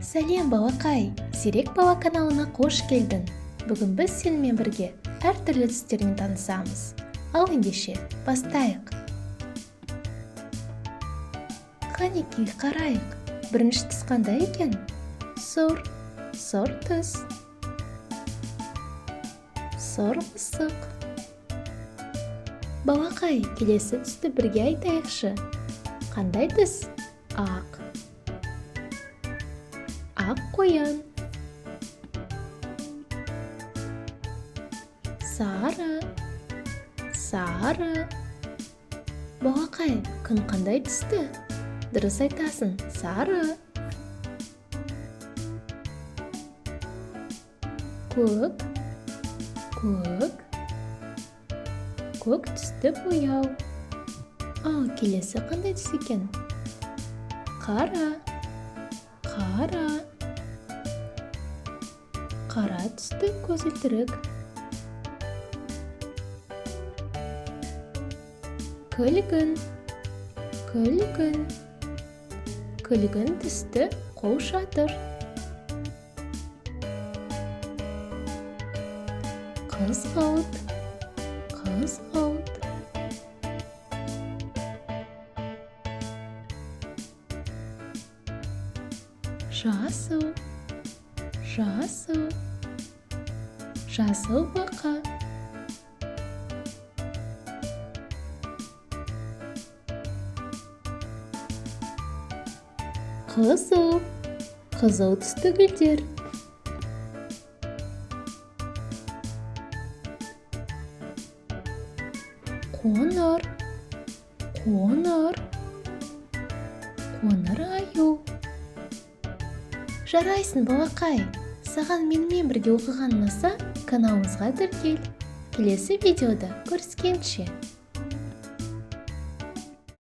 Сәлем балақай, Зерек бала каналына қош келдің. Бүгін біз сенімен бірге әртүрлі түстермен танысамыз. Ал ендеше, бастайық. Қанекей қарайық. Бірінші түс қандай екен? Сұр түс. Сұр мысық. Балақай, келесі түсті бірге айтайықшы. Қандай түс? Ақ. Ақ қоян. Сары. Балақай, күн қандай түсті? Дұрыс айтасың, сары. Көк түсті бояу. Ал келесі қандай түс екен? Қара түсті көзілдірік. Күлгін түсті қолшатыр. Қызғылт. Жасыл бақа. Қызыл түсті гүлдер. Қоңыр аю. Жарайсың балақай, саған менімен бірге оқыған ұнаса, каналымызға тіркел. Келесі видеода көріскенше.